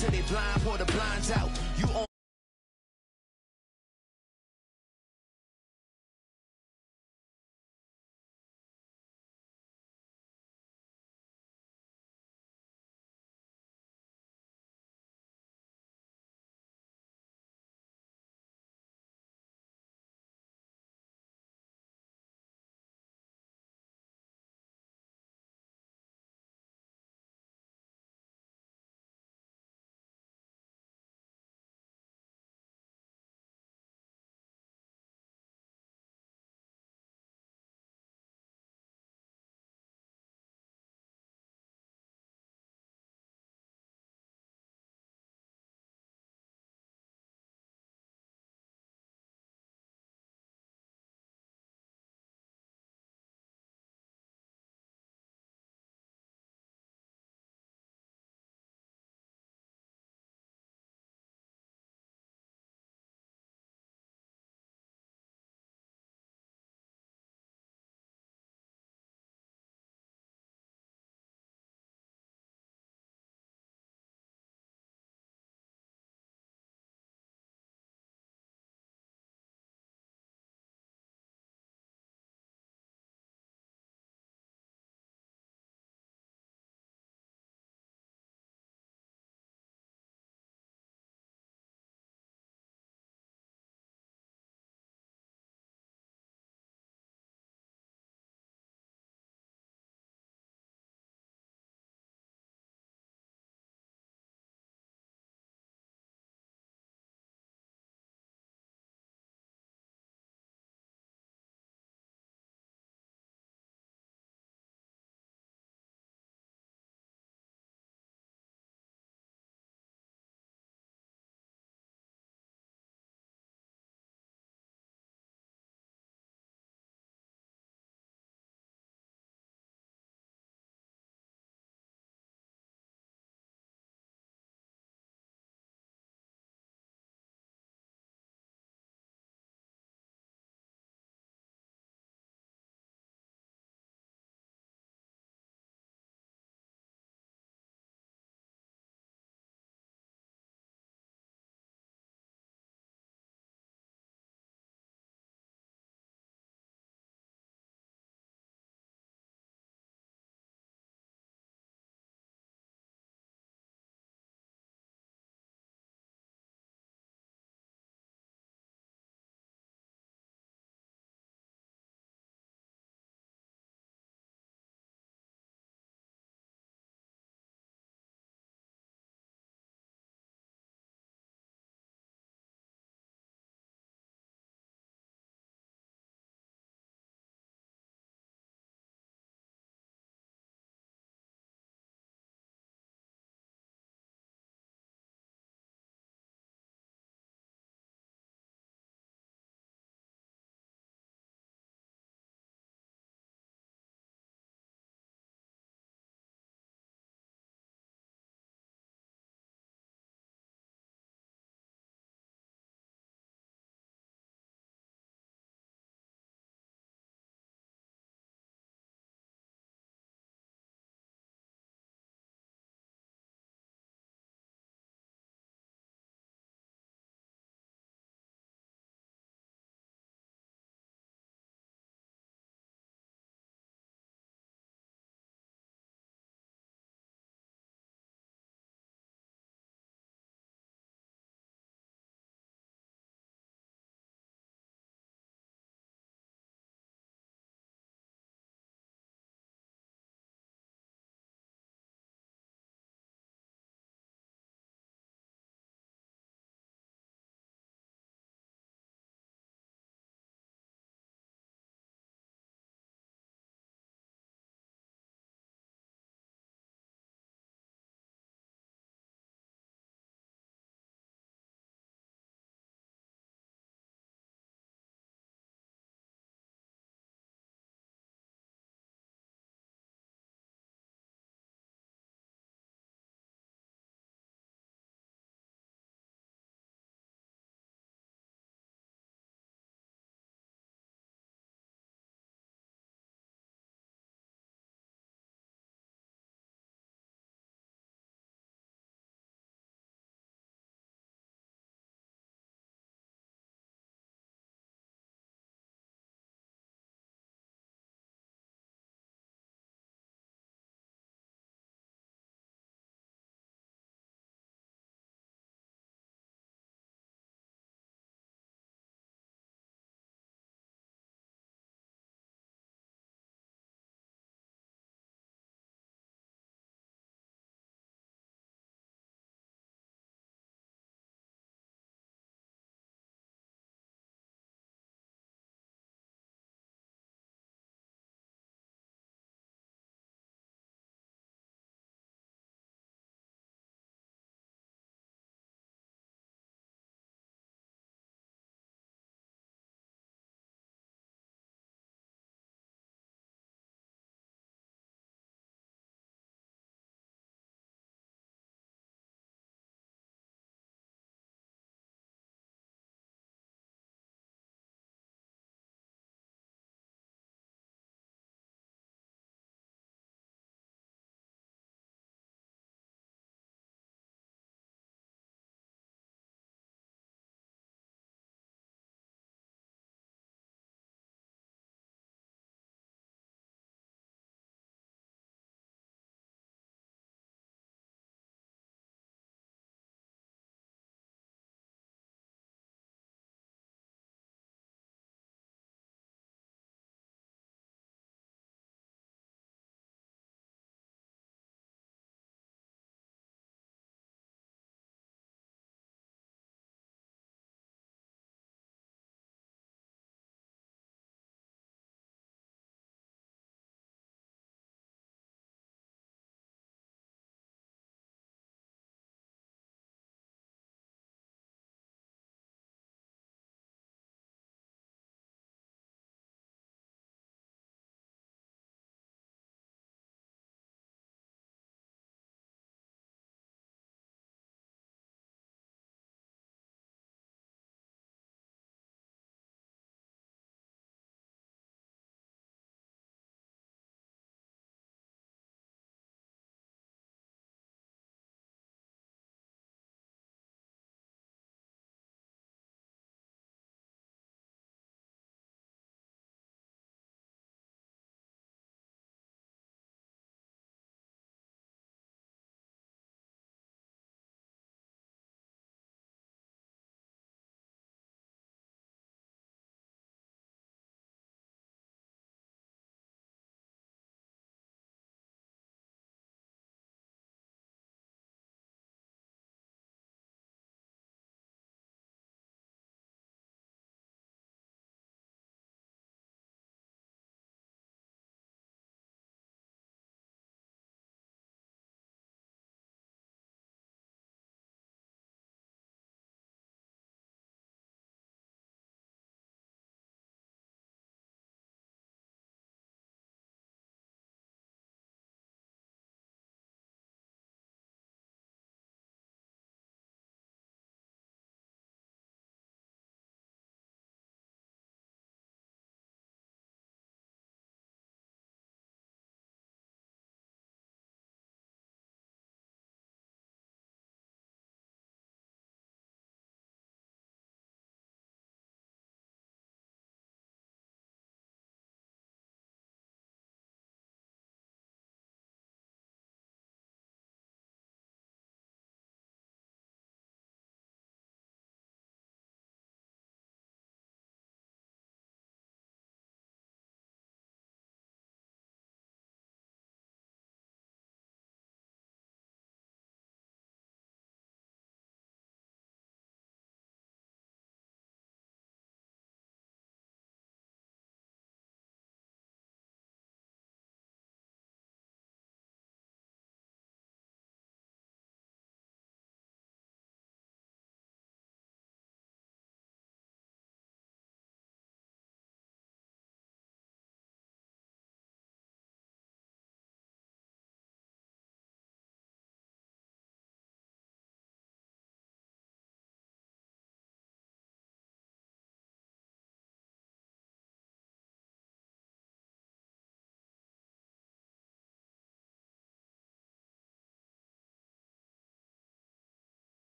till they blind, pull the blinds out. You on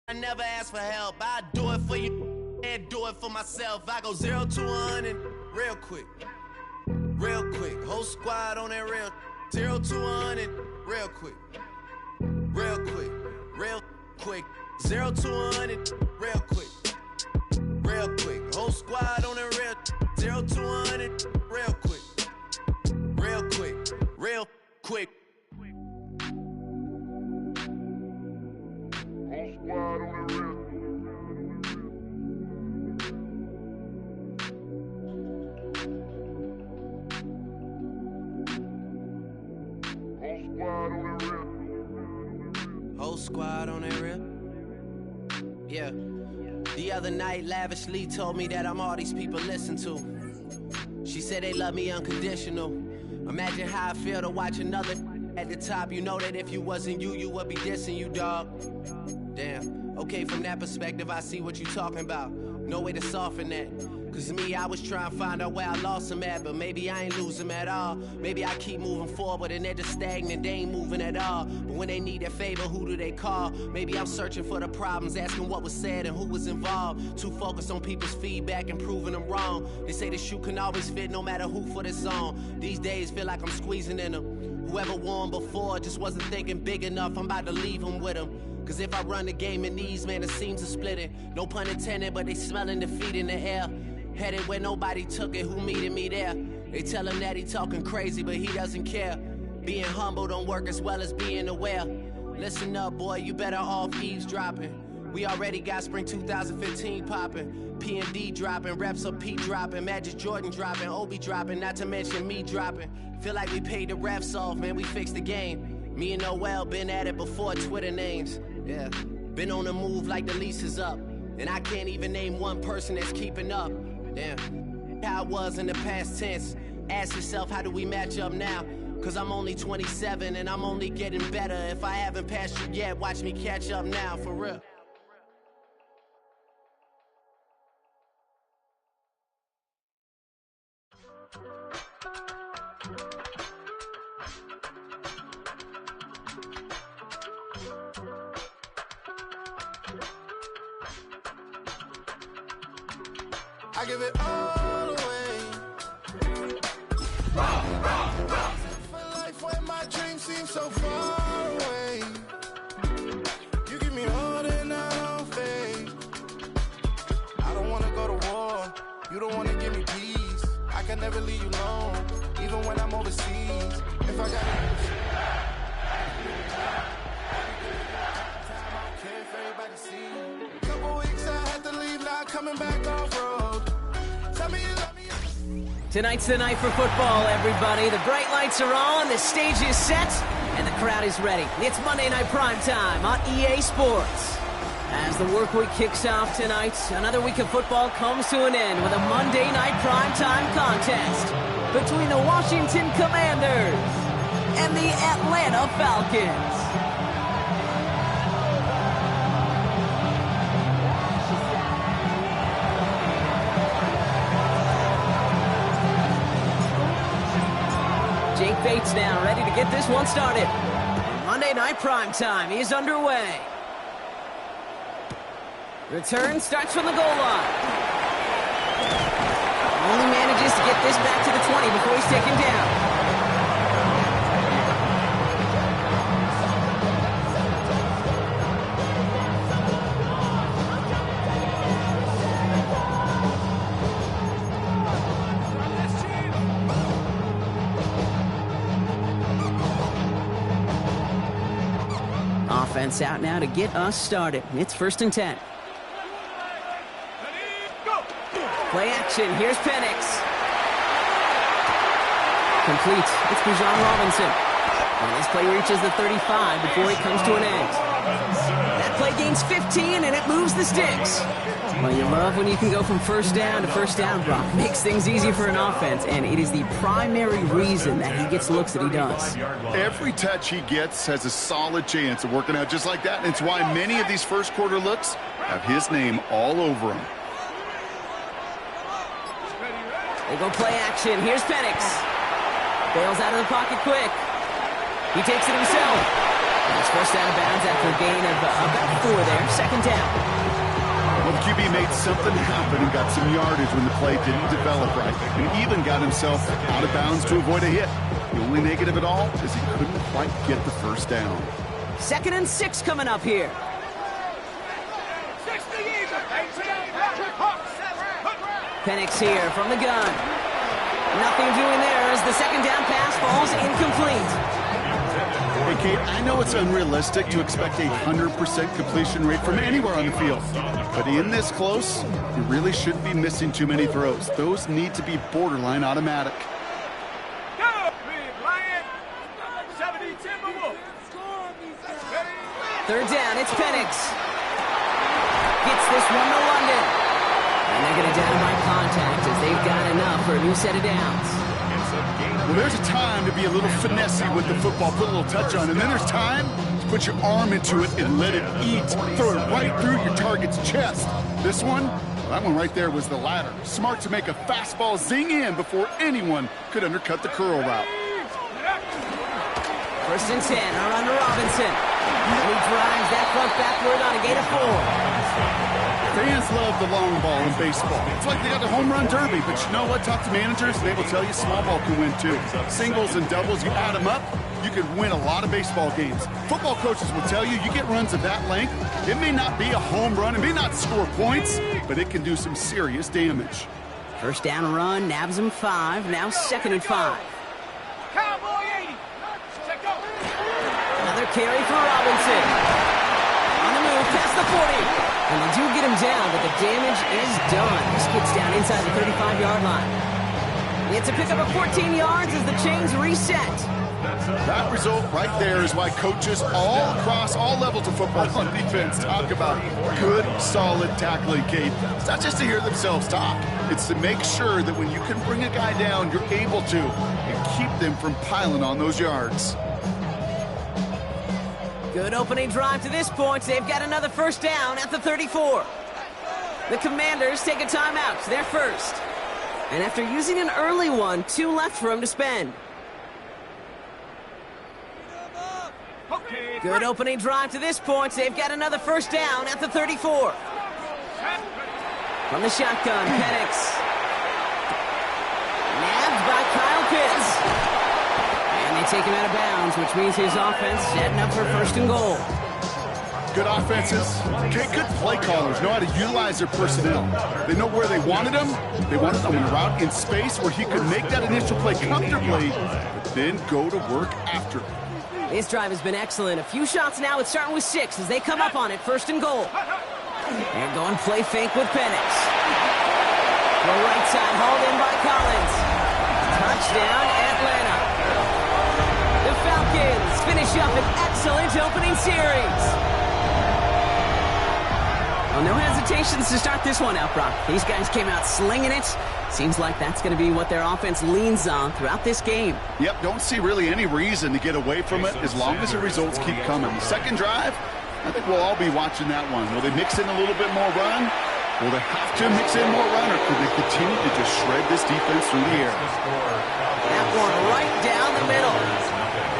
I never ask for help. I do it for you and do it for myself. I go 0 to 100 real quick. Real quick. Whole squad on that real. 0 to 100 real quick. Real quick. Real quick. 0 to 100 real quick. Real quick. Whole squad on that real. 0 to 100 real quick. Real quick. Real quick. Whole squad on that real. Yeah. The other night, lavishly told me that I'm all these people listen to. She said they love me unconditional. Imagine how I feel to watch another at the top. You know that if you wasn't you, you would be dissing you, dog. Damn. Okay, from that perspective, I see what you talking about. No way to soften that. Cause me, I was trying to find out where I lost them at, but maybe I ain't lose them at all. Maybe I keep moving forward and they're just stagnant, they ain't moving at all. But when they need a favor, who do they call? Maybe I'm searching for the problems, asking what was said and who was involved. Too focused on people's feedback and proving them wrong. They say the shoe can always fit no matter who for the song. These days feel like I'm squeezing in them. Whoever won before just wasn't thinking big enough, I'm about to leave them with them. Cause if I run the game in these, man, the seams are splitting. No pun intended, but they smelling defeat in the air. Headed where nobody took it, who meeted me there? They tell him that he talking crazy, but he doesn't care. Being humble don't work as well as being aware. Listen up, boy, you better off eavesdropping. We already got spring 2015 popping. P&D dropping, reps of P dropping, Magic Jordan dropping, Obi dropping, not to mention me dropping. Feel like we paid the refs off, man, we fixed the game. Me and Noel been at it before Twitter names. Yeah, been on the move like the lease is up. And I can't even name one person that's keeping up. Damn, how it was in the past tense. Ask yourself, how do we match up now? Cause I'm only 27 and I'm only getting better. If I haven't passed you yet, watch me catch up now, for real. I give it all away. For life when my dreams seem so far away. You give me all that I don't fade. I don't wanna go to war. You don't wanna give me peace. I can never leave you alone, even when I'm overseas. If I got time, I don't care if everybody sees. Couple weeks I had to leave, not coming back off road. Tonight's the night for football, everybody. The bright lights are on, the stage is set, and the crowd is ready. It's Monday Night Primetime on EA Sports. As the work week kicks off tonight, another week of football comes to an end with a Monday Night Primetime contest between the Washington Commanders and the Atlanta Falcons. Jake Bates now ready to get this one started. Monday Night Primetime is underway. Return starts from the goal line. Only manages to get this back to the 20 before he's taken down. Offense out now to get us started. It's 1st and 10. Play action. Here's Penix. Complete. It's Bijan Robinson. And this play reaches the 35 before it comes to an end. That play gains 15, and it moves the sticks. Well, you love when you can go from first down to first down, Brock. Makes things easy for an offense, and it is the primary reason that he gets looks that he does. Every touch he gets has a solid chance of working out just like that, and it's why many of these first quarter looks have his name all over them. They go play action. Here's Penix. Bails out of the pocket quick. He takes it himself. It's forced out of bounds after a gain of about 4 there. Second down. Well, the QB made something happen and got some yardage when the play didn't develop right, and even got himself out of bounds to avoid a hit. The only negative at all is he couldn't quite get the first down. 2nd and 6 coming up here. Penix here from the gun. Nothing doing there as the second down pass falls incomplete. Hey, Kate, I know it's unrealistic to expect a 100% completion rate from anywhere on the field. But in this close, you really shouldn't be missing too many throws. Those need to be borderline automatic. Third down, it's Penix. Gets this one to London. And they're going to down by contact as they've got enough for a new set of downs. Well, there's a time to be a little finessey with the football, put a little touch on, and then there's time to put your arm into it and let it eat. Throw it right through your target's chest. This one, that one right there was the latter. Smart to make a fastball zing in before anyone could undercut the curl route. 1st and 10, around to Robinson. And he drives that front backward on a gain of 4. Fans love the long ball in baseball. It's like they got the home run derby, but you know what? Talk to managers, they will tell you small ball can win too. Singles and doubles, you add them up, you can win a lot of baseball games. Football coaches will tell you, you get runs of that length, it may not be a home run, it may not score points, but it can do some serious damage. First down run, nabs him 5, now 2nd and 5. Cowboy 80. Another carry for Robinson. On the move, past the 40. And they do get him down, but the damage is done. This gets down inside the 35-yard line. It's a pickup of 14 yards as the chains reset. That result right there is why coaches all across all levels of football on defense talk about good, solid tackling, Kate. It's not just to hear themselves talk. It's to make sure that when you can bring a guy down, you're able to, and keep them from piling on those yards. Good opening drive to this point. They've got another first down at the 34. The Commanders take a timeout. They're first. And after using an early one, 2 left for him to spend. Good opening drive to this point. They've got another first down at the 34. From the shotgun, Penix. Nabbed by Kyle Pitts. And they take him out of bounds, which means his offense setting up for 1st and goal. Good offenses, good play callers know how to utilize their personnel. They know where they wanted them. They wanted them in a route in space where he could make that initial play comfortably, but then go to work after it. This drive has been excellent. A few shots now. It's starting with 6 as they come up on it. 1st and goal. They're going play fake with Penix. The right side hauled in by Collins. Touchdown, Atlanta. The Falcons finish up an excellent opening series. Well, no hesitations to start this one out, Brock. These guys came out slinging it. Seems like that's going to be what their offense leans on throughout this game. Yep, don't see really any reason to get away from it as long as the results keep coming. The second drive, I think we'll all be watching that one. Will they mix in a little bit more run? Will they have to mix in more run, or could they continue to just shred this defense through the air? That one right down the middle.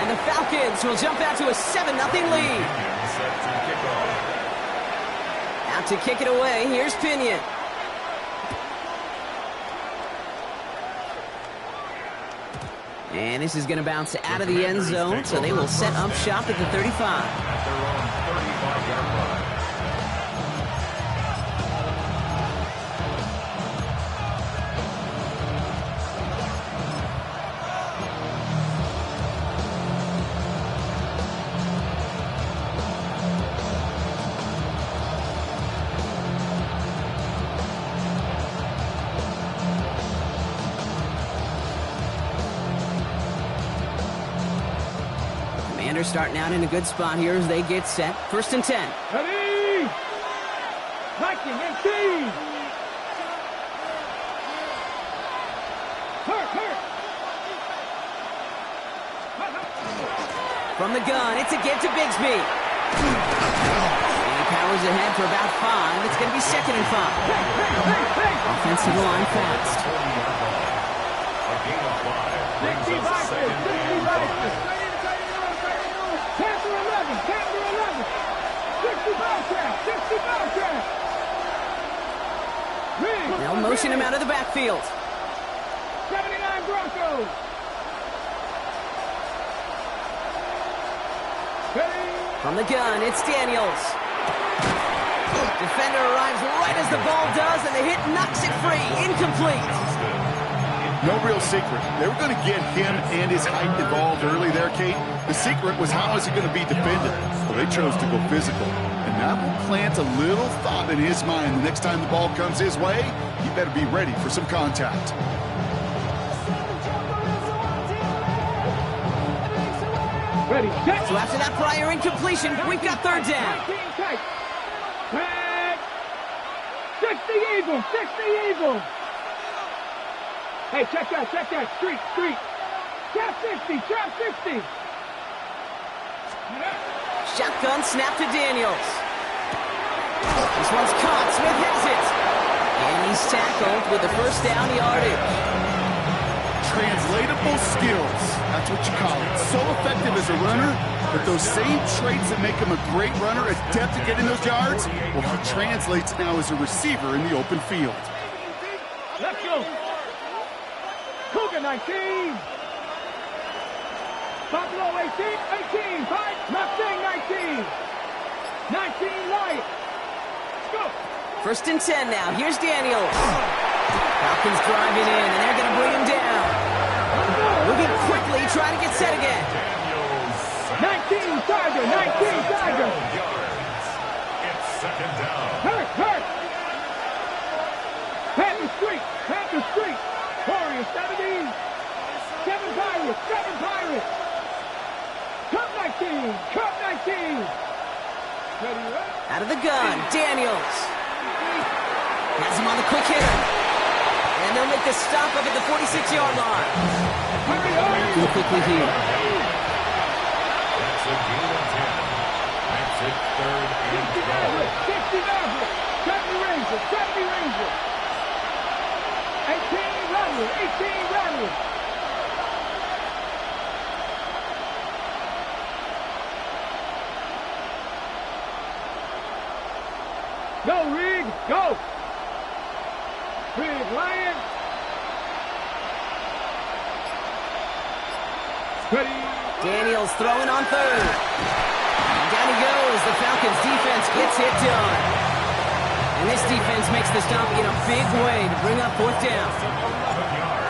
And the Falcons will jump out to a 7-0 lead. Out to kick it away, here's Pinion. And this is going to bounce out of the end zone, so they will set up shop at the 35. Starting out in a good spot here as they get set. 1st and 10. Ready! Viking and Key! From the gun, it's a give to Bigsby. And he powers ahead for about 5. It's going to be 2nd and 5. Offensive line fast. 60 Vikings! 60 Vikings! 60 Bobcat. They'll motion him out of the backfield. 79 Broncos. From the gun, it's Daniels. Defender arrives right as the ball does, and the hit knocks it free. Incomplete. No real secret. They were going to get him and his height involved early there, Kate. The secret was how is he going to be defended? Well, they chose to go physical. And that will plant a little thought in his mind. The next time the ball comes his way, he better be ready for some contact. Ready, set. So after that prior incompletion, we've got third down. 60 Eagles, 60 Eagles. Hey, check that, street. Trap 60, trap 60. Shotgun snap to Daniels. This one's caught, Smith hits it. And he's tackled with the first down yardage. Translatable skills. That's what you call it. So effective as a runner, but those same traits that make him a great runner, adept at getting those yards, well, he translates now as a receiver in the open field. Let's go. Cougar 19. Buffalo 18, fight. Mustang 19. 19 Light. Go. First and 10 now. Here's Daniels. Falcons driving in, and they're going to bring him down. Moving quickly, trying to get set again. 19 Tiger, 19 Tiger. It's second down. Hurt. Panther Street. Warriors 70. 7 Pirates. Cup 19. Ready, right? Out of the gun, Daniels. Has him on the quick hitter. And they'll make the stop up at the 46-yard line. Too quickly here. That's a gain of 10. Makes it third and 12. 70 Rangers. 18 Rattlers. Go, Rig, go! Rig, Lion! Ready! Daniels throwing on third. And down he goes. The Falcons defense gets it done. And this defense makes the stop in a big way to bring up fourth down.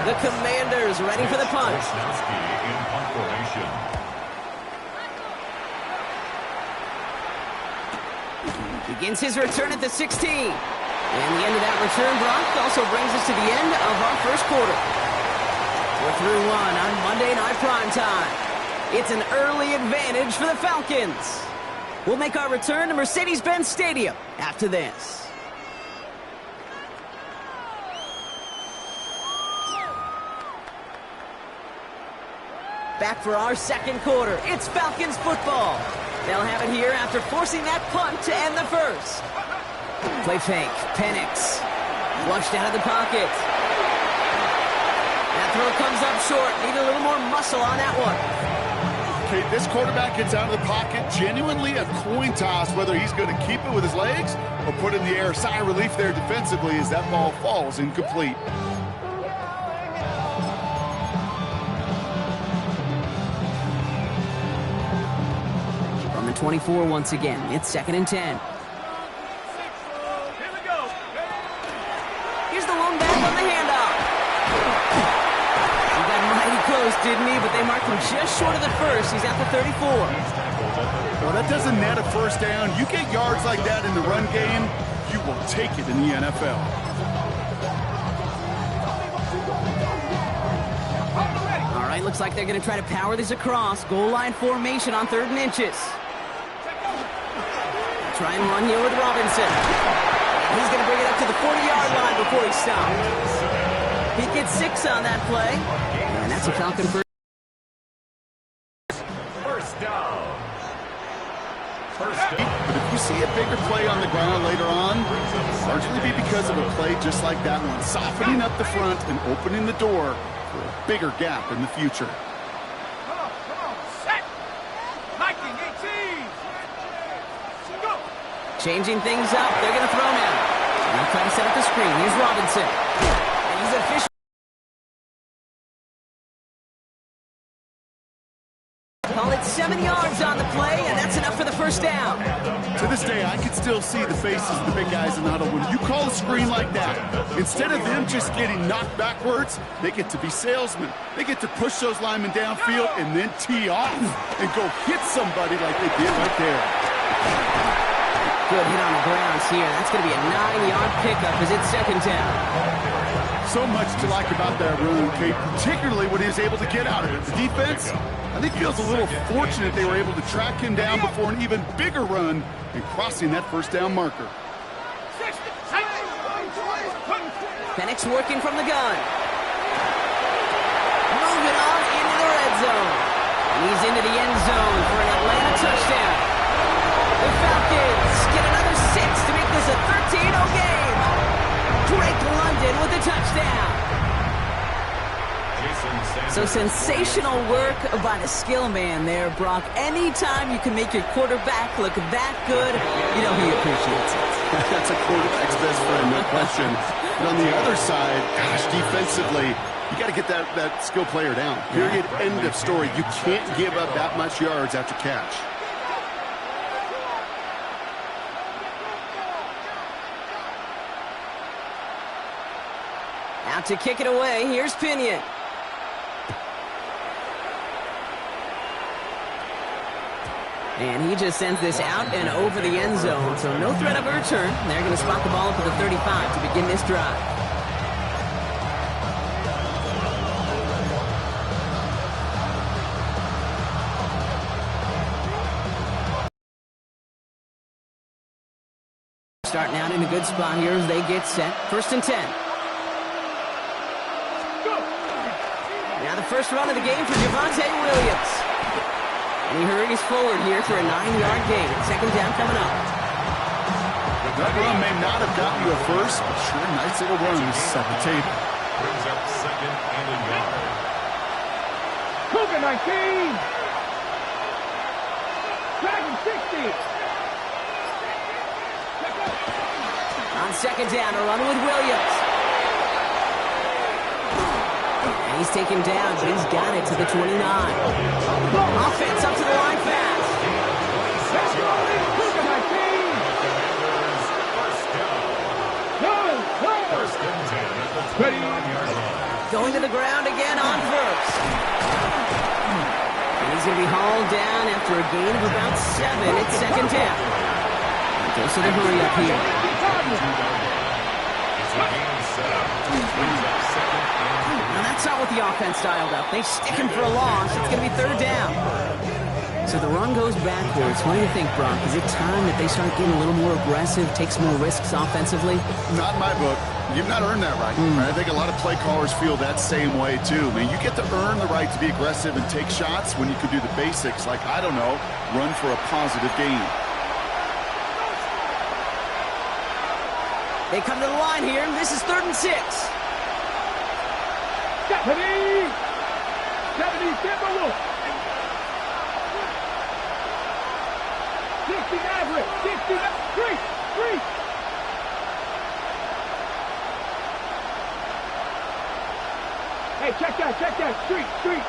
The Commanders ready for the punt. Wisnowski in punt formation. Begins his return at the 16. And the end of that return, Brock, also brings us to the end of our first quarter. We're through one on Monday Night Primetime. It's an early advantage for the Falcons. We'll make our return to Mercedes-Benz Stadium after this. Back for our second quarter. It's Falcons football. They'll have it here after forcing that punt to end the first. Play fake. Penix. Flushed out of the pocket. That throw comes up short. Need a little more muscle on that one. Okay, this quarterback gets out of the pocket. Genuinely a coin toss whether he's going to keep it with his legs or put it in the air. Sigh of relief there defensively as that ball falls incomplete. From the 24 once again. It's second and 10. Here we go. Here's the lone back on the handoff. He got mighty close, didn't he? But they marked him just short of the first. He's at the 34. Well, that doesn't net a first down. You get yards like that in the run game, you will take it in the NFL. All right, looks like they're going to try to power this across. Goal line formation on 3rd and inches. Try and run here with Robinson. He's going to bring it up to the 40-yard line before he stopped. He gets 6 on that play. And that's a Falcon first. First down. But if you see a bigger play on the ground later on, largely be because of a play just like that one, softening up the front and opening the door for a bigger gap in the future. Come on, set! Viking 18! Go! Changing things up. They're going to throw now. And they'll try to set up the screen. Here's Robinson. And he's official. Call it 7 yards on the play, and that's enough for the first down. To this day, I can still see the faces of the big guys in the huddle. When you call a screen like that, instead of them just getting knocked backwards, they get to be salesmen. They get to push those linemen downfield and then tee off and go hit somebody like they did right there. Good hit on the grounds here. That's going to be a 9-yard pickup as it's second down. So much to like about that run, Kate, particularly when he was able to get out of it. The defense, I think, feels a little fortunate they were able to track him down before an even bigger run and crossing that first down marker. Penix working from the gun. Moving on into the red zone. And he's into the end zone for an Atlanta touchdown. The Falcons get another 6 to make this a 13-0 game. Drake London with a touchdown. So sensational work by the skill man there, Brock. Anytime you can make your quarterback look that good, you know he appreciates it. That's a quarterback's best friend, no question. But on the other side, gosh, defensively, you got to get that skill player down. Period, end of story. You can't give up that much yards after catch. Out to kick it away, here's Pinion. And he just sends this out and over the end zone, so no threat of a return. They're going to spot the ball up to the 35 to begin this drive. Starting out in a good spot here as they get set. 1st and 10. Now the first run of the game for Javonte Williams. And he hurries forward here for a 9-yard gain. Second down coming up. That run may not have gotten you a first, but sure, nice little run to set the table. Brings up second and a yard. Cougar 19. Dragon 60. On second down, a run with Williams. And he's taken down, but he's got it to the 29. Offense up to the line fast. Cougar 19. First and 10 at the 29-yard line. Going to the ground again on first. And he's going to be hauled down after a gain of about 7. It's second down. Goes to the hurry up here. Now that's not what the offense dialed up. They stick him for a loss. It's going to be third down. So the run goes backwards. What do you think, Brock? Is it time that they start getting a little more aggressive, take some more risks offensively? Not in my book. You've not earned that right. I think a lot of play callers feel that same way, too. I mean, you get to earn the right to be aggressive and take shots when you could do the basics, like, I don't know, run for a positive gain. They come to the line here. This is 3rd and 6. 70. 70 Timberwolves. 60 Maverick. 60 Street. Street. Hey, check that. Check that. Street. Street.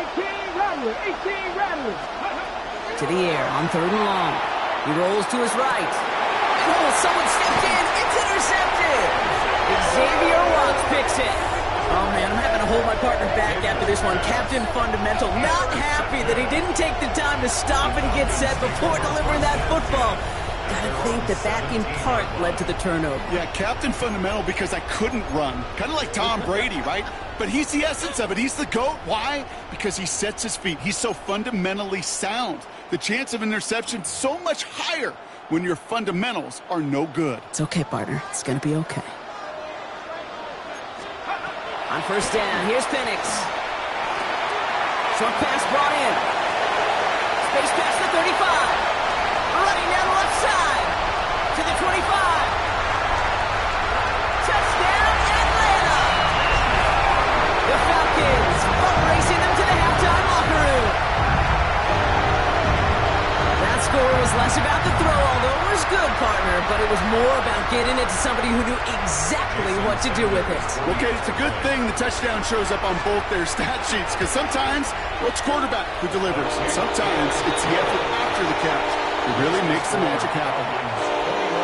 18 Rattler. 18 Rattler. To the air on 3rd and long. He rolls to his right. Oh, someone stepped in. It's intercepted. Xavier Watts picks it. Oh, man, I'm having to hold my partner back after this one. Captain Fundamental not happy that he didn't take the time to stop and get set before delivering that football. Gotta think that in part led to the turnover. Yeah, Captain Fundamental because I couldn't run. Kind of like Tom Brady, right? But he's the essence of it. He's the GOAT. Why? Because he sets his feet. He's so fundamentally sound. The chance of interception so much higher when your fundamentals are no good. It's okay, partner. It's gonna be okay. On first down, here's Penix. Short pass brought in. Space pass to 35. Running down the left side to the 25. Touchdown, Atlanta! The Falcons racing them to the halftime locker room. That score good, partner, but it was more about getting it to somebody who knew exactly what to do with it. Okay, it's a good thing the touchdown shows up on both their stat sheets, because sometimes well, it's quarterback who delivers, and sometimes it's the effort after the catch that really makes the magic happen.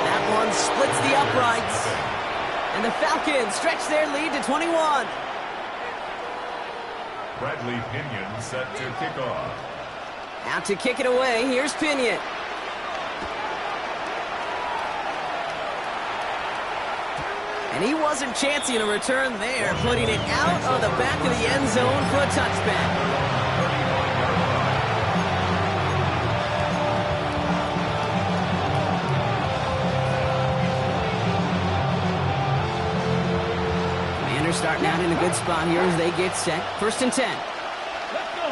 That one splits the uprights, and the Falcons stretch their lead to 21. Bradley Pinion set to kick off. Out to kick it away, here's Pinion. And he wasn't chancing a return there, putting it out of the back of the end zone for a touchback. Commanders starting out in a good spot here as they get set. 1st and 10. Let's go.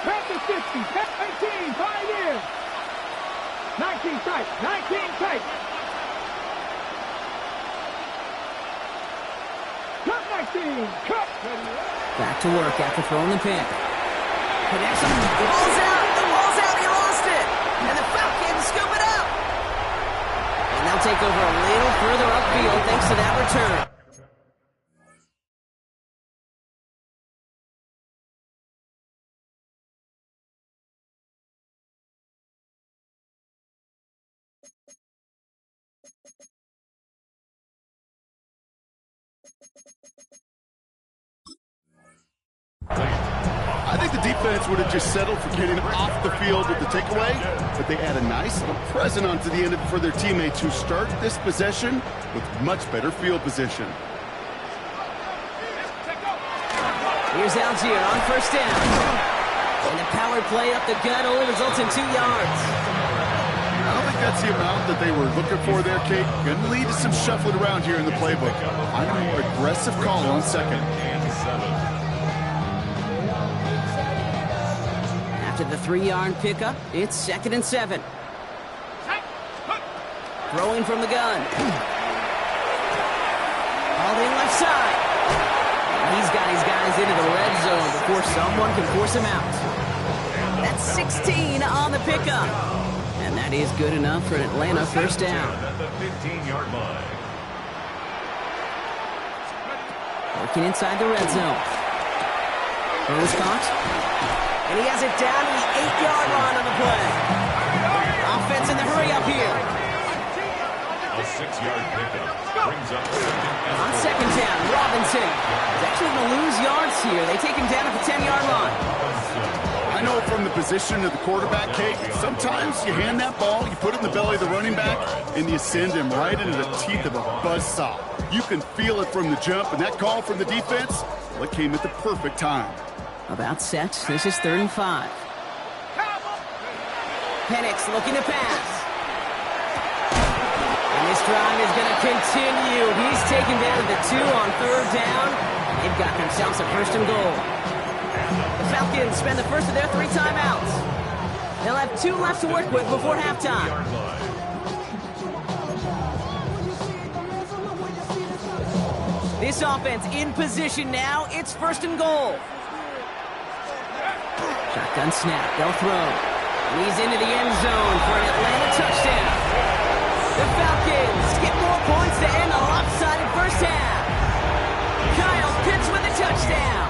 Back to 50. 18. 5 in. 19 tight. 19 tight. Cut 19. Cut. Back to work after throwing the pick. Connection. The ball's out. The ball's out. He lost it. And the Falcons scoop it up. And they'll take over a little further upfield thanks to that return. I think the defense would have just settled for getting off the field with the takeaway, but they add a nice little present onto the end of it for their teammates who start this possession with much better field position. Here's Algier on 1st down. And the power play up the gut only results in 2 yards. I don't think that's the amount that they were looking for there, Kate. Going to lead to some shuffling around here in the playbook. I'm a more aggressive call on 2nd. After the 3-yard pickup, it's 2nd and 7. Throwing from the gun. All in left side. He's got his guys into the red zone before someone can force him out. That's 16 on the pickup. And that is good enough for an Atlanta 1st down. At the 15-yard line. Working inside the red zone. Throws caught. And he has it down to the 8-yard line on the play. Offense in the hurry up here. A 6-yard pickup brings up 2nd On 2nd down, Robinson is actually going to lose yards here. They take him down at the 10-yard line. I know from the position of the quarterback, Kate, sometimes you hand that ball, you put it in the belly of the running back, and you send him right into the teeth of a buzzsaw. You can feel it from the jump, and that call from the defense, well, it came at the perfect time. About set. This is 3rd and 5. Penix looking to pass. And this drive is going to continue. He's taken down to the 2 on 3rd down. They've got themselves a 1st and goal. The Falcons spend the first of their 3 timeouts. They'll have 2 left to work with before halftime. This offense in position now. It's 1st and goal. Shotgun snap. They'll throw. And he's into the end zone for an Atlanta touchdown. The Falcons get more points to end the lopsided first half. Kyle Pitts with a touchdown.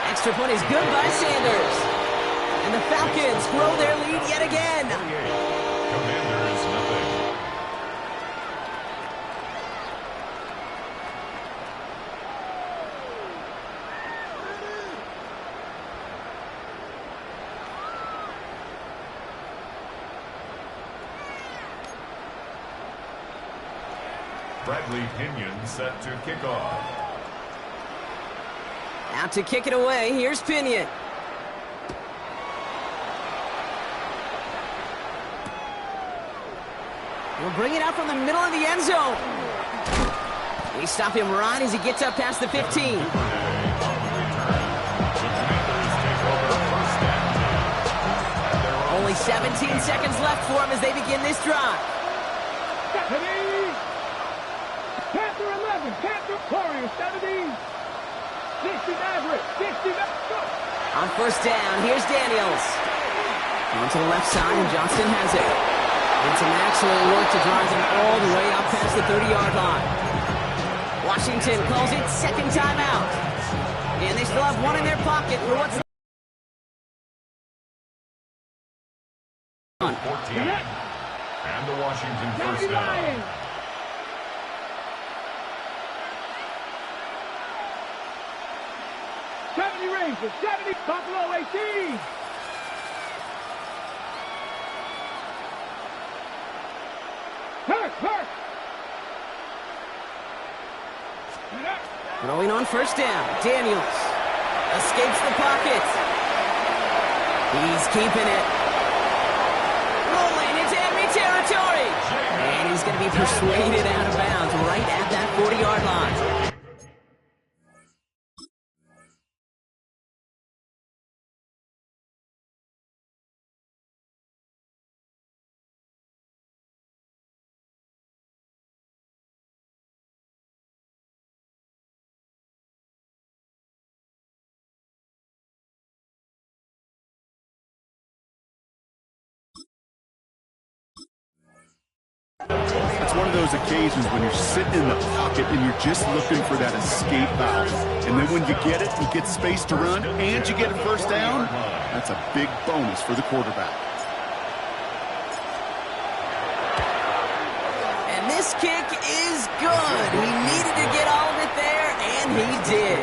Extra point is good by Sanders. And the Falcons grow their lead yet again. Commanders nothing. Bradley Pinion set to kick off. Out to kick it away, here's Pinion. He'll bring it out from the middle of the end zone. We stop him right as he gets up past the 15. Only 17 seconds left for him as they begin this drive. Ready? Panther 11, Panther Warrior 70. 60 Maverick, 60 Maverick, go! On first down, here's Daniels. On to the left side, and Johnston has it. And some excellent work to drive them all the way up past the 30-yard line. Washington calls it second timeout. And they still have one in their pocket for what's 14. And the Washington first down. 70 Rangers, 70 Buffalo 18. Hurt. throwing on first down. Daniels escapes the pocket. He's keeping it. Rolling into enemy territory. And he's going to be persuaded out of bounds right at that 40-yard line. It's one of those occasions when you're sitting in the pocket and you're just looking for that escape valve. And then when you get it, you get space to run, and you get a first down, that's a big bonus for the quarterback. And this kick is good. He needed to get all of it there, and he did.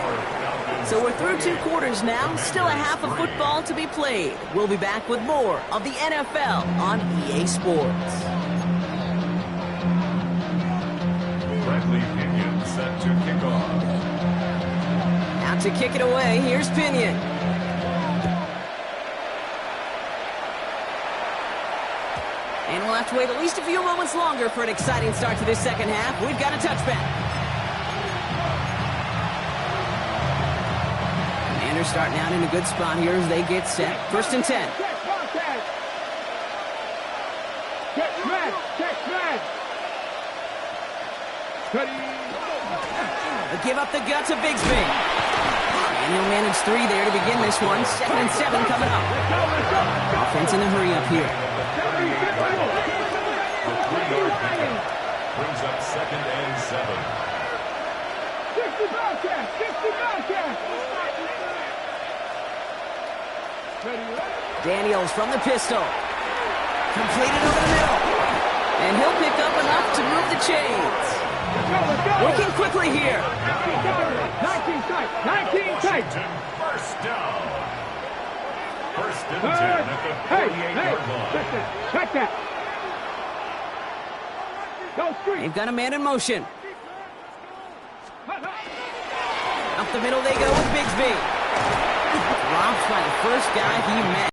So we're through 2 quarters now, still a half of football to be played. We'll be back with more of the NFL on EA Sports. Bradley Pinion set to kick off. Out to kick it away, here's Pinion. And we'll have to wait at least a few moments longer for an exciting start to this second half. We've got a touchback. Commanders starting out in a good spot here as they get set. First and 10. Give up the gut to Bigsby. And he'll manage 3 there to begin this one. 2nd and 7 coming up. Offense in a hurry up here. The 3-yard pickup brings up 2nd and 7. 60 Bobcat! 60 Bobcat! Daniels from the pistol. Completed over the middle. And he'll pick up enough to move the chains. Working quickly here. 19 tight. 19 tight. First down. First and 10 at the 48-yard line. Check that. Go street. They've got a man in motion. Up the middle they go with Bigsby. Dropped by the first guy he met.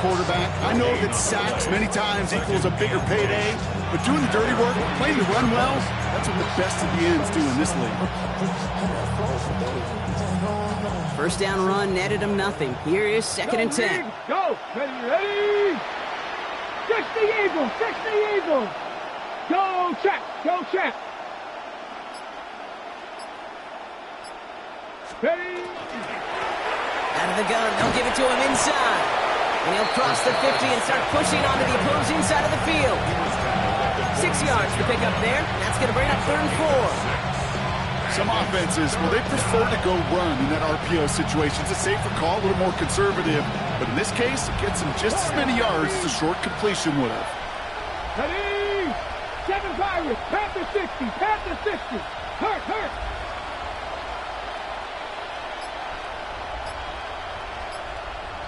Quarterback. I know that sacks many times equals a bigger payday, but doing the dirty work, playing to run well, that's what the best of the ends do in this league. First down run netted him nothing. Here is 2nd and 10. Go! Ready! 60 Eagles! 60 Eagles! Go check! Go check! Ready! Out of the gun, they'll give it to him inside. And he'll cross the 50 and start pushing onto the opposing side of the field. 6 yards to pick up there. That's going to bring up 3rd and 4. Some offenses, well, they prefer to go run in that RPO situation. It's a safer call, a little more conservative. But in this case, it gets them just as many yards as a short completion would have. Ready! 7 Pirates! Panther 60! Panther 60! Hurt!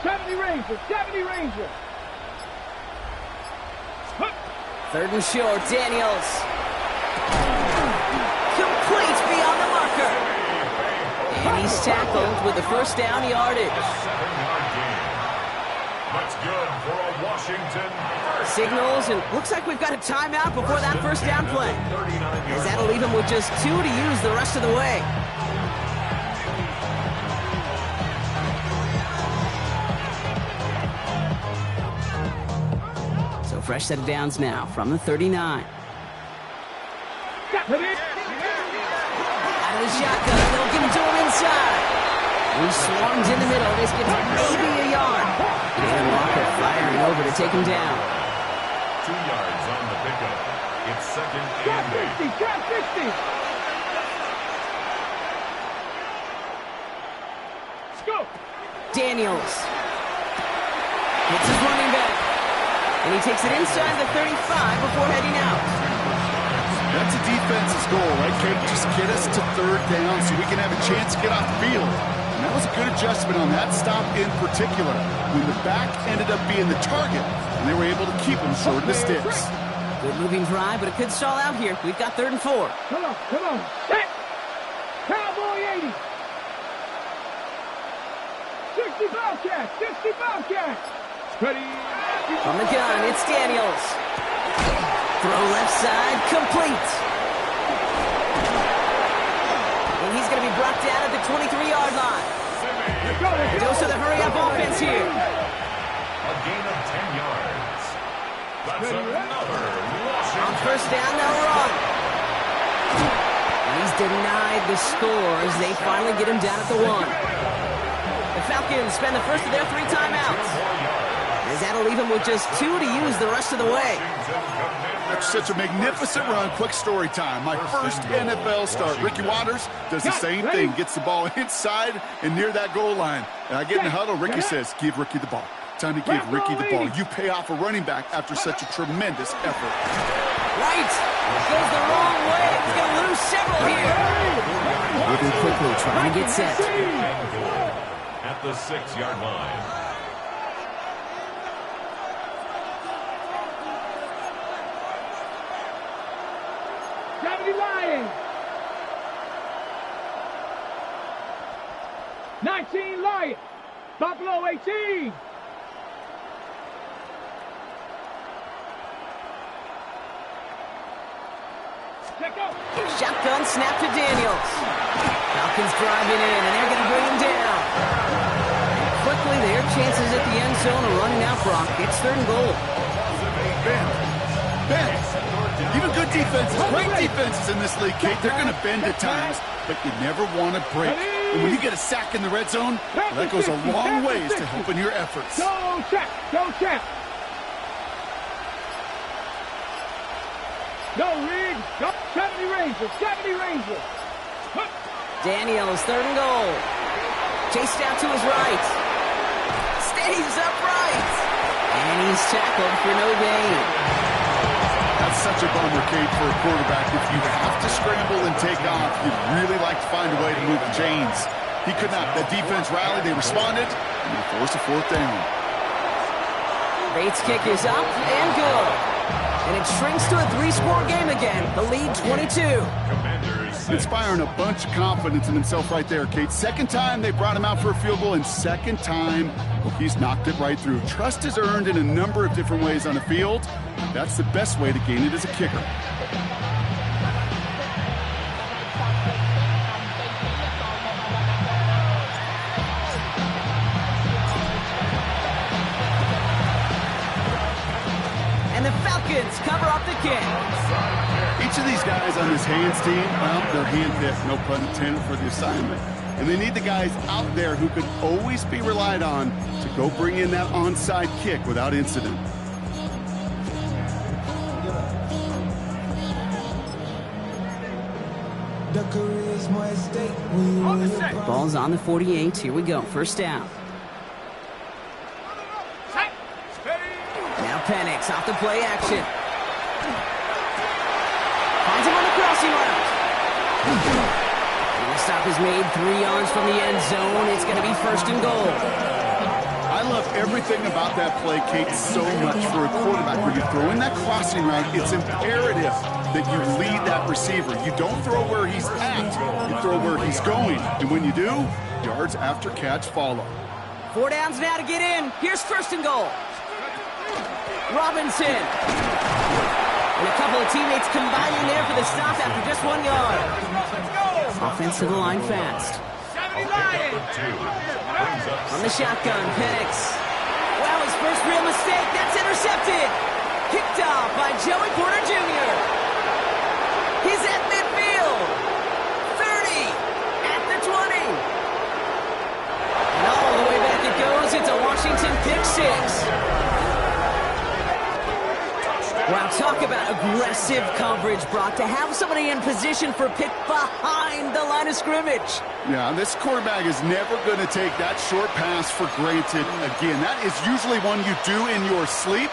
70 Rangers! 70 Rangers! 3rd and short, Daniels. Complete beyond the marker. And he's tackled with the first down yardage. 7-yard gain. That's good for a Washington. Signals, and looks like we've got a timeout before that first down play. As that'll leave him with just 2 to use the rest of the way. fresh set of downs now from the 39. Out of the shotgun, they'll give him to him inside. He swarms in the middle. This gets maybe a yard. And Walker firing over to take him down. 2 yards on the pickup. It's second and 8. Trap 60. Let's go. Daniels hits his running back. And he takes it inside the 35 before heading out. That's a defense's goal, right, Kate? Just get us to third down so we can have a chance to get off the field. And that was a good adjustment on that stop in particular, when the back ended up being the target, and they were able to keep him short of the sticks. Good moving drive, but it could stall out here. We've got 3rd and 4. Come on. Set. Cowboy 80. 60 Bobcats. 60 Bobcats. Ready. From the gun, it's Daniels. Throw left side, complete. And he's going to be brought down at the 23-yard line. It goes to the hurry-up offense here. A gain of 10 yards. That's another On first down, they'll run. He's denied the score as they finally get him down at the 1. The Falcons spend the first of their 3 timeouts, as that'll leave him with just 2 to use the rest of the way. That's such a magnificent run. Quick story time. My first NFL start. Ricky Waters does the same thing. Gets the ball inside and near that goal line. And I get in the huddle. Ricky says, give Ricky the ball. Time to give Ricky the ball. You pay off a running back after such a tremendous effort. Right. Goes the wrong way. He's going to lose several here. Moving quickly, trying to get set. At the 6-yard line. Lions. 19 Lions. Buffalo 18. Shotgun snap to Daniels. Falcons driving in, and they're going to bring him down. Quickly, their chances at the end zone are running out, Brock. It's 3rd and goal. Ben. Even good defenses, great defenses in this league, Kate, they're going to bend at times, but you never want to break. And when you get a sack in the red zone, well, that goes a long ways to helping your efforts. Go check. No, Reed. Go 70 Rangers. Daniels, 3rd and goal. Chased out to his right. Stays upright. And he's tackled for no gain. That's such a bummer, Kate, for a quarterback. If you have to scramble and take off, you'd really like to find a way to move the chains. He could not. The defense rallied, they responded, and they forced a 4th down. Bates' kick is up and good. And it shrinks to a 3-score game again. The lead 22. Inspiring a bunch of confidence in himself right there, Kate. 2nd time they brought him out for a field goal, and 2nd time, well, he's knocked it right through. Trust is earned in a number of different ways on the field. That's the best way to gain it as a kicker. And the Falcons cover up the kick. Each of these guys on this hands team, well, they're hand-picked, no pun intended, for the assignment. And they need the guys out there who can always be relied on to go bring in that onside kick without incident. Ball's on the 48. Here we go. First down. Now Penix off the play action. Finds him on the crossing route. And the stop is made 3 yards from the end zone. It's going to be 1st and goal. I love everything about that play, Kate, so much for a quarterback. When you throw in that crossing route, it's imperative that you lead that receiver. You don't throw where he's at, you throw where he's going. And when you do, yards after catch follow. 4 downs now to get in. Here's 1st and goal. Robinson. And a couple of teammates combining there for the stop after just 1 yard. Offense to the line fast. From the shotgun, Penix. Well, his first real mistake. That's intercepted. Kicked off by Joey Porter Jr. He's at midfield. 30 at the 20. And all the way back it goes. It's a Washington pick six. Wow, talk about aggressive coverage, Brock. To have somebody in position for pick behind the line of scrimmage. Yeah, this quarterback is never going to take that short pass for granted again. That is usually one you do in your sleep.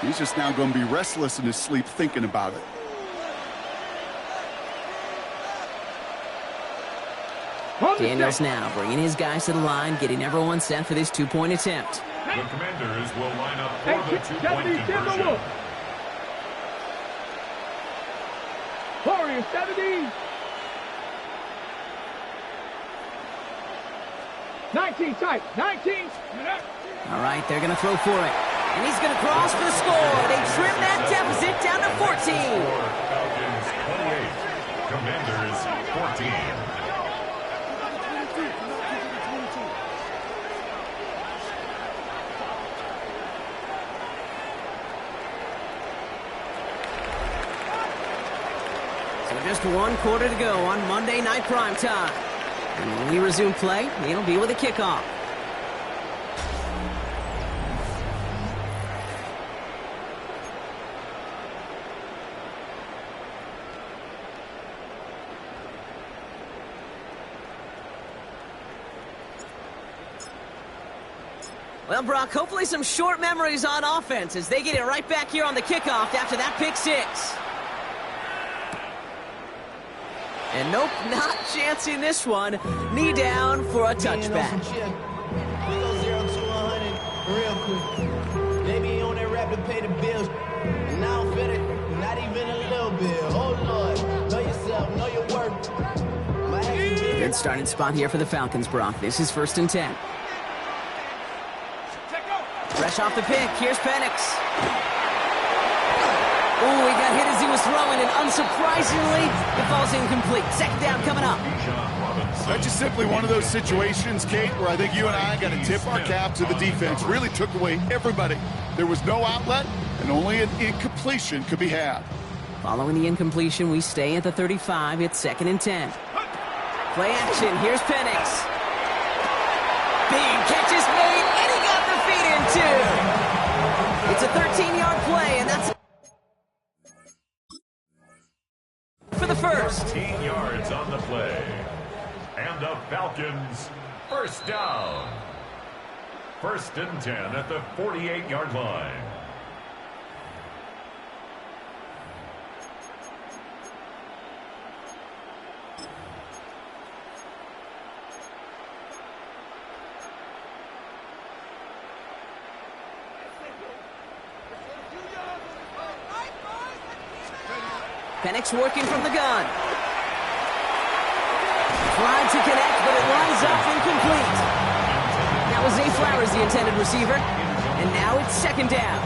He's just now going to be restless in his sleep thinking about it. Daniels now bringing his guys to the line, getting everyone set for this two-point attempt. The Commanders will line up for the two-point conversion. Warriors 70. 19 tight. 19. All right, they're going to throw for it. And he's going to cross for the score. They trim that deficit down to 14. Falcons 28. Commanders 14. Just 1 quarter to go on Monday Night Primetime. And when we resume play, it'll be with a kickoff. Well, Brock, hopefully some short memories on offense as they get it right back here on the kickoff after that pick six. And nope, not chancing this one. Knee down for a touchback. We go 0 to 100 real quick. They be on that rap to pay the bills. And I don't fit it, not even a little bit. Oh, Lord, know yourself, know your worth. Good starting spot here for the Falcons, Brock. This is 1st and 10. Fresh off the pick, here's Penix. Oh, he got hit as he was throwing, and unsurprisingly, it falls incomplete. 2nd down coming up. That's just simply one of those situations, Kate, where I think you and I got to tip our cap to the defense. Really took away everybody. There was no outlet, and only an incompletion could be had. Following the incompletion, we stay at the 35. It's 2nd and 10. Play action. Here's Penix. Big catch is made, and he got the feet in, too. It's a 13-yard play, and that's for the first. 15 yards on the play. And the Falcons, 1st down. 1st and 10 at the 48-yard line. Penix working from the gun. Tried to connect, but it lines up incomplete. That was Zay Flowers, the intended receiver. And now it's 2nd down.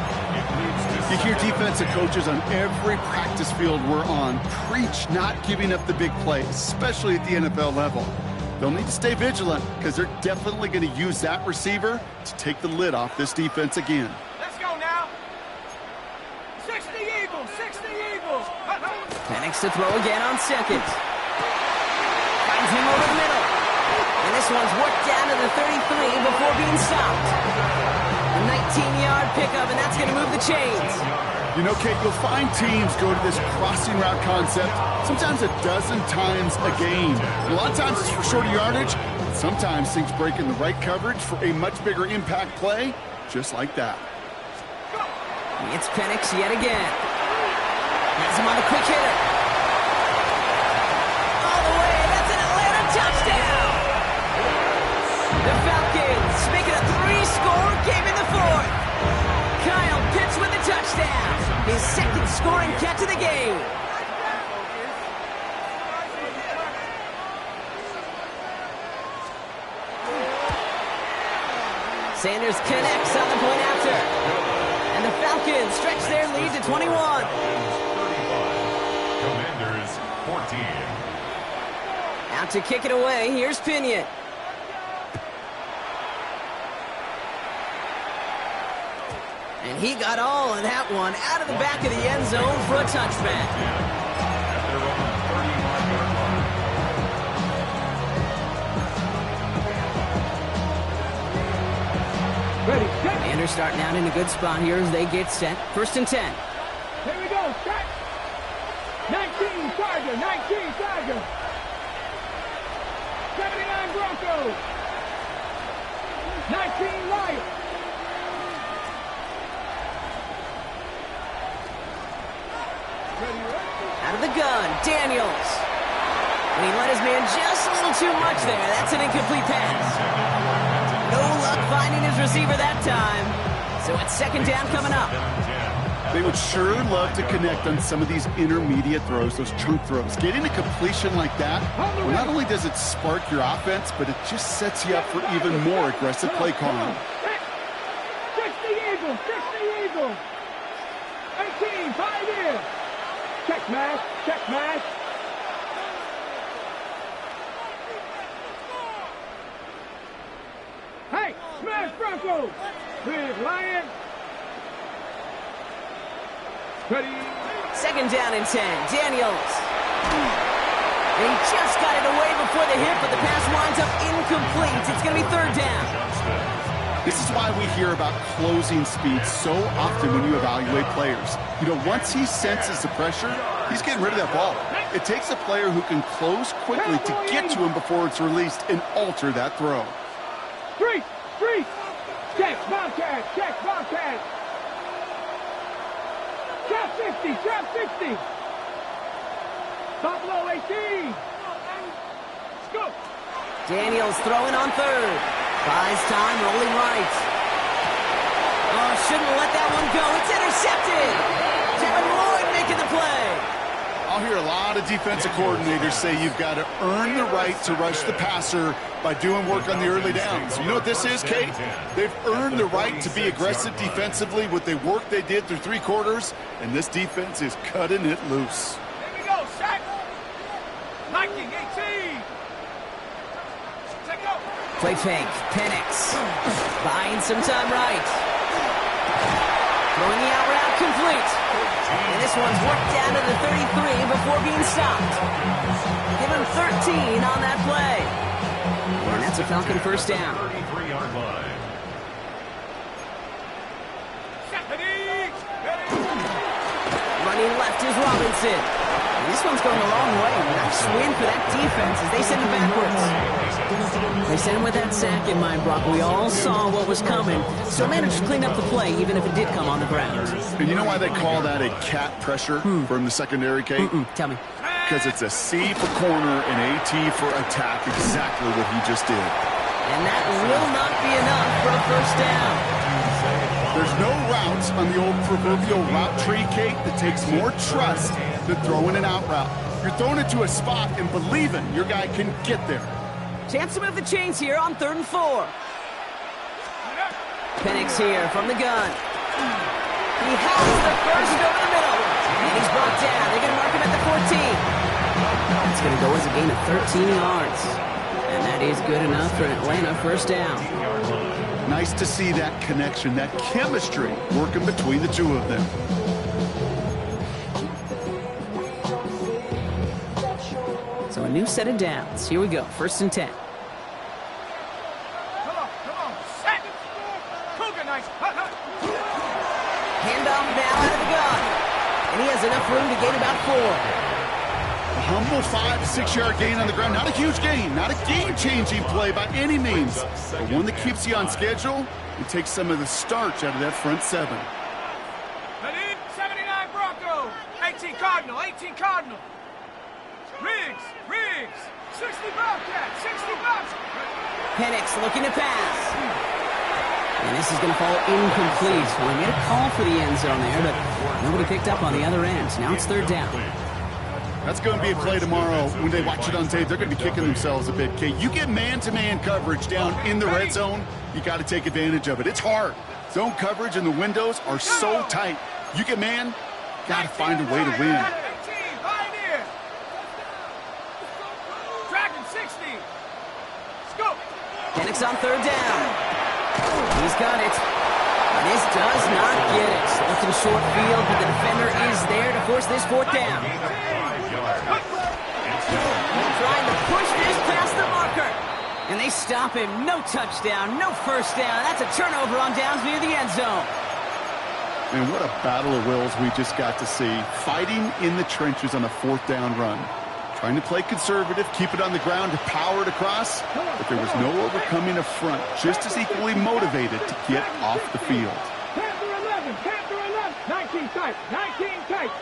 You hear defensive coaches on every practice field we're on preach not giving up the big plays, especially at the NFL level. They'll need to stay vigilant because they're definitely going to use that receiver to take the lid off this defense again. Let's go now. 60 Eagles, 60 Eagles. Penix to throw again on 2nd. Finds him over the middle. And this one's worked down to the 33 before being stopped. A 19-yard pickup, and that's going to move the chains. You know, Kate, you'll find teams go to this crossing route concept sometimes a dozen times a game. And a lot of times it's for shorter yardage. Sometimes things break in the right coverage for a much bigger impact play, just like that. It's Penix yet again. Has him on the quick hitter. All the way, that's an Atlanta touchdown! The Falcons make it a 3-score game in the 4th. Kyle Pitts with the touchdown. His 2nd scoring catch of the game. Sanders connects on the point after. And the Falcons stretch their lead to 21. Commanders 14. Out to kick it away, here's Pinion. And he got all of that one out of the back of the end zone for a touchback. And they're starting out in a good spot here as they get set. 1st and 10. Here we go, set. 19 Charger, 19 Charger. 79 Broncos. 19 Lions. Out of the gun, Daniels. And he let his man just a little too much there. That's an incomplete pass. No luck finding his receiver that time. So it's 2nd down coming up. They would sure love to connect on some of these intermediate throws, those chunk throws. Getting a completion like that, well, not only does it spark your offense, but it just sets you up for even more aggressive play calling. 60 Eagles, 60 Eagles. 18, 5 in. Check smash, check smash. Hey, smash Broncos. With Lion. Ready. 2nd down and 10. Daniels. And he just got it away before the hit, but the pass winds up incomplete. It's going to be 3rd down. This is why we hear about closing speed so often when you evaluate players. You know, once he senses the pressure, he's getting rid of that ball. It takes a player who can close quickly to get to him before it's released and alter that throw. 3, 3. Check, Bobcat, check, Bobcat. Trap 60, trap 60. Top low 18. Scoop. Daniels throwing on 3rd. Buys time, rolling right. Oh, shouldn't let that one go. It's intercepted. Devin Lloyd making the play. I'll hear a lot of defensive coordinators say you've got to earn the right to rush the passer by doing work on the early downs. You know what this is, Kate? They've earned the right to be aggressive defensively with the work they did through 3 quarters, and this defense is cutting it loose. Here we go, set. 19, 18. Check out. Play fake. Penix. Buying some time right. Throwing the out route complete. And this one's worked down to the 33 before being stopped. Give him 13 on that play. And that's a Falcon 1st down. 33-yard line. Running left is Robinson. And this one's going a long way. Nice win for that defense as they send him backwards. They sent him with that sack in mind, Brock. We all saw what was coming. So managed to clean up the play, even if it did come on the ground. And you know why they call that a cat pressure from the secondary, Kate? Tell me. Because it's a C for corner and a T for attack, exactly what he just did. And that will not be enough for a 1st down. There's no routes on the old proverbial route tree, Kate, that takes more trust than throwing an out route. You're throwing it to a spot and believing your guy can get there. Chance to move the chains here on 3rd and 4. Penix here from the gun. He has the first over the middle. And he's brought down. They're going to mark him at the 14. It's going to go as a gain of 13 yards. And that is good enough for an Atlanta 1st down. Nice to see that connection, that chemistry working between the two of them. So a new set of downs. Here we go. 1st and 10. Come on, set. Cougar, nice. Handoff now out of the gun. And he has enough room to gain about 4. A humble 5 to 6 yard gain on the ground. Not a huge gain, not a game-changing play by any means, but one that keeps you on schedule and takes some of the starch out of that front 7. 79 Broncos. 18 Cardinal, 18 Cardinal. Riggs, 60 Bobcat, 60 Bobcat. Penix looking to pass. And this is going to fall incomplete. Well, he made a call for the end zone there, but nobody picked up on the other end. Now it's 3rd down. That's going to be a play tomorrow. When they watch it on tape, they're going to be kicking themselves a bit, Kate. You get man-to-man coverage down in the red zone, you got to take advantage of it. It's hard. Zone coverage and the windows are so tight. You get man, got to find a way to win. Dragon 60. Scoop. Penix on 3rd down. He's got it. This does not get it. Looking short field, but the defender is there to force this fourth down. Trying to push this past the marker. And they stop him. No touchdown, no first down. That's a turnover on downs near the end zone. And what a battle of wills we just got to see. Fighting in the trenches on a fourth down run. Trying to play conservative, keep it on the ground to power it across. But there was no overcoming a front, just as equally motivated to get off the field. Panther 11, Panther 11. 19 tight, 19 tight.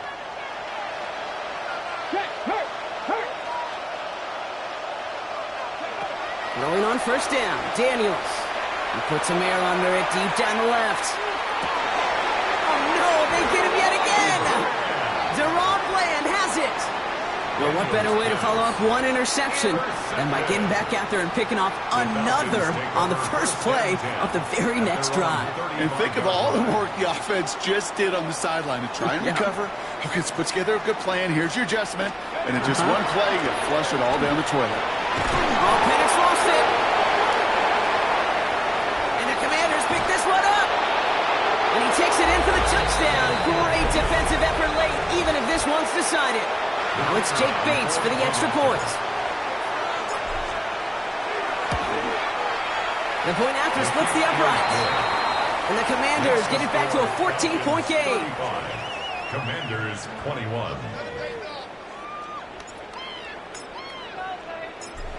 Check, hurt. Rolling on first down, Daniels. He puts some air under it, deep down the left. Oh no, they get him yet again! Deron Bland has it! Well, what better way to follow up one interception than by getting back out there and picking off another on the first play of the very next drive. And think of all the work the offense just did on the sideline to try and recover. Okay, let's put together a good plan. Here's your adjustment. And in just one play, you flush it all down the toilet. Oh, Penix lost it. And the Commanders pick this one up. And he takes it in for the touchdown. Great defensive effort late, even if this one's decided. Now it's Jake Bates for the extra points. The point after splits the uprights. And the Commanders get it back to a 14-point game. Commanders 21.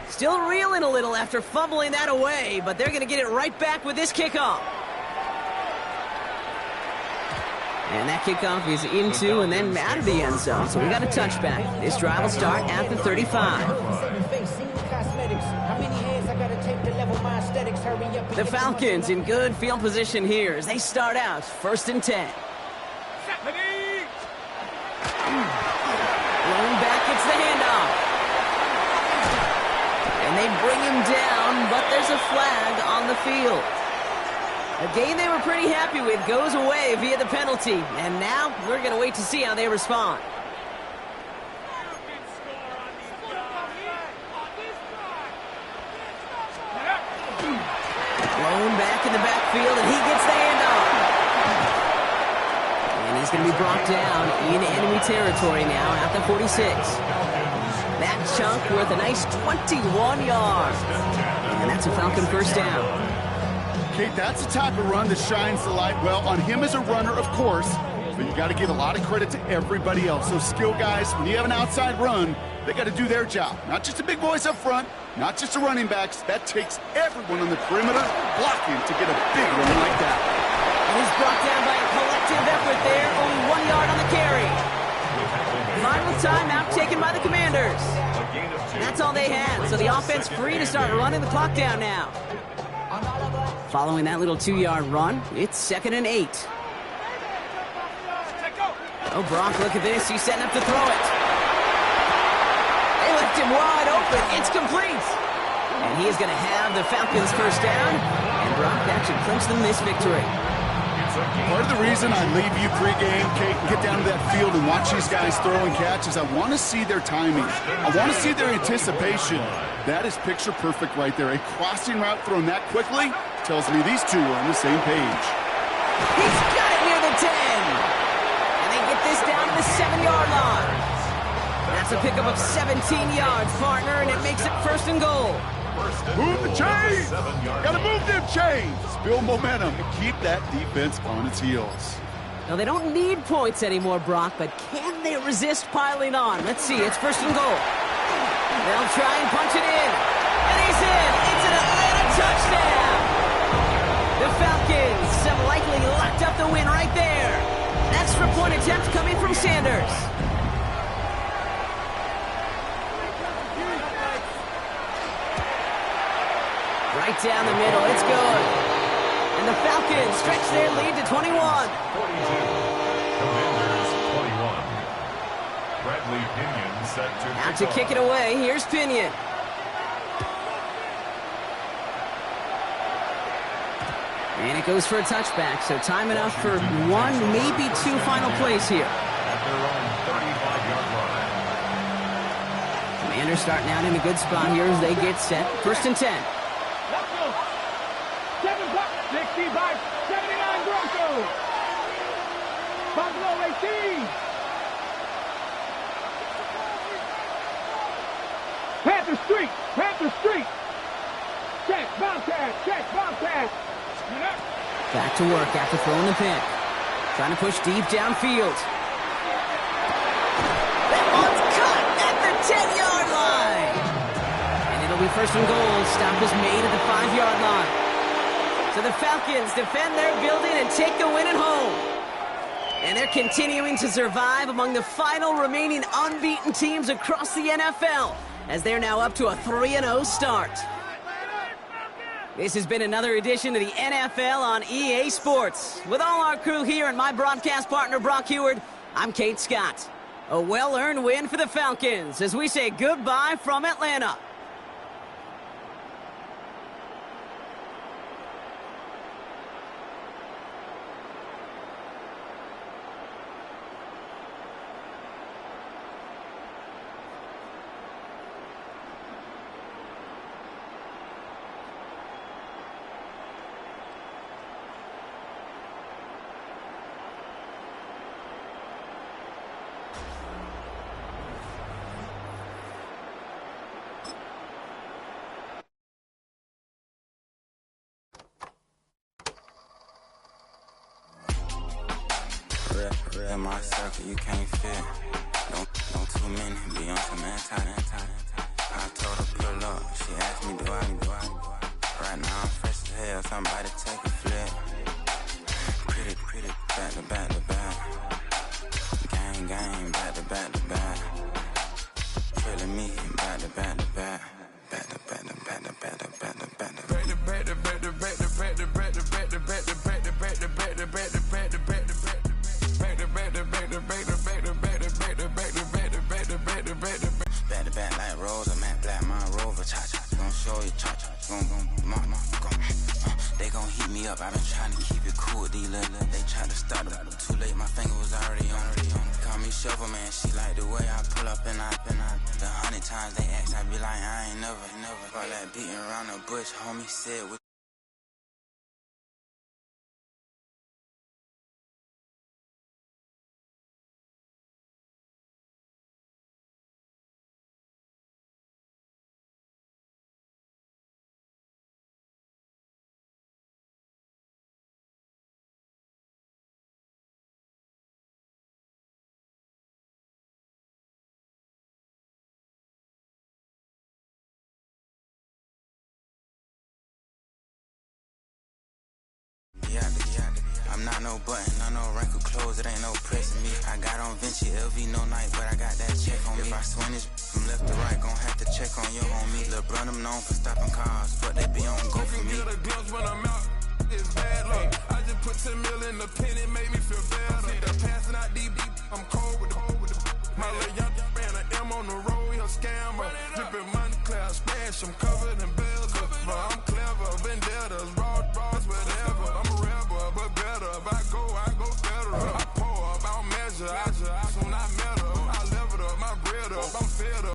Still reeling a little after fumbling that away, but they're going to get it right back with this kickoff. And that kickoff is into and then out of the end zone, so we got a touchback. This drive will start at the 35. The Falcons in good field position here as they start out first and 10. Rolling back, gets the handoff. And they bring him down, but there's a flag on the field. A game they were pretty happy with goes away via the penalty. And now we're going to wait to see how they respond. Blown back in the backfield, and he gets the handoff. And he's going to be brought down in enemy territory now at the 46. That chunk worth a nice 21 yards. And that's a Falcon first down. Kate, that's the type of run that shines the light well on him as a runner, of course, but you got to give a lot of credit to everybody else. Those skill guys, when you have an outside run, they got to do their job. Not just the big boys up front, not just the running backs. That takes everyone on the perimeter blocking to get a big run like that. And he's brought down by a collective effort there, only 1 yard on the carry. Final timeout taken by the Commanders. That's all they had, so the offense free to start running the clock down now. Following that little 2-yard run, it's 2nd and 8. Oh, Brock, look at this. He's setting up to throw it. They left him wide open. It's complete. And he is going to have the Falcons first down. And Brock, that should clinch them this victory. Part of the reason I leave you pregame, Kate, and get down to that field and watch these guys throw and catch is I want to see their timing. I want to see their anticipation. That is picture perfect right there. A crossing route thrown that quickly tells me these two are on the same page. He's got it near the 10. And they get this down to the 7-yard line. That's a pickup of 17 yards, partner, and it makes it 1st and goal. Move the chains! Gotta move them chains! Build momentum and keep that defense on its heels. Now, they don't need points anymore, Brock, but can they resist piling on? Let's see. It's 1st and goal. They'll try and punch it in. And he's in! It's an Atlanta touchdown! The Falcons have likely locked up the win right there. Extra point attempt coming from Sanders. Right down the middle, it's good. And the Falcons stretch their lead to 21. 42. Commanders 21. Bradley Pinion set to Out to kick it away, here's Pinion. And it goes for a touchback, so time enough for 1, maybe 2 final plays here. At their own 35-yard line. Commanders starting out in a good spot here as they get set. 1st and 10. 65, 79 Broncos. street. Panther street. Check, bomb pass. Check, bomb pass. Back to work after throwing the pick. Trying to push deep downfield. That one's cut at the 10-yard line. And it'll be first and goal. Stop was made at the 5-yard line. So the Falcons defend their building and take the win at home. And they're continuing to survive among the final remaining unbeaten teams across the NFL, as they're now up to a 3-0 start. This has been another edition of the NFL on EA Sports. With all our crew here and my broadcast partner, Brock Heward, I'm Kate Scott. A well-earned win for the Falcons as we say goodbye from Atlanta. Real in my circle, you can't fit. Don't too many be on some anti. I told her pull up, she asked me do I. Right now I'm fresh as hell, somebody take a flip. Pretty, back to back. Gang, back to back. Feeling me, back to back. Back like Rose, I'm at Black Mine Rover, cha-cha, gon' show you cha-cha, gon', they gon' heat me up, I been trying to keep it cool, these little, they tried to stop it, too late, my finger was already on, call me Shovel Man, she like the way I pull up and I, the 100 times they ask, I be like, I ain't never, all that beating around the bush, homie said, I'm not no button, no wrinkle clothes, it ain't no pressing me. I got on Vinci, LV, no night, but I got that check on me. If I swing this from left to right, gon' have to check on your homie. Lil' Brun, I'm known for stopping cars, but they be on go for me. I glimpse when I'm out, it's bad luck. I just put 10 mil in the pen, it made me feel better. The passing out deep, I'm cold with the my little young ran an M on the road, he a scammer. Drippin' money cloud splash, I'm covered in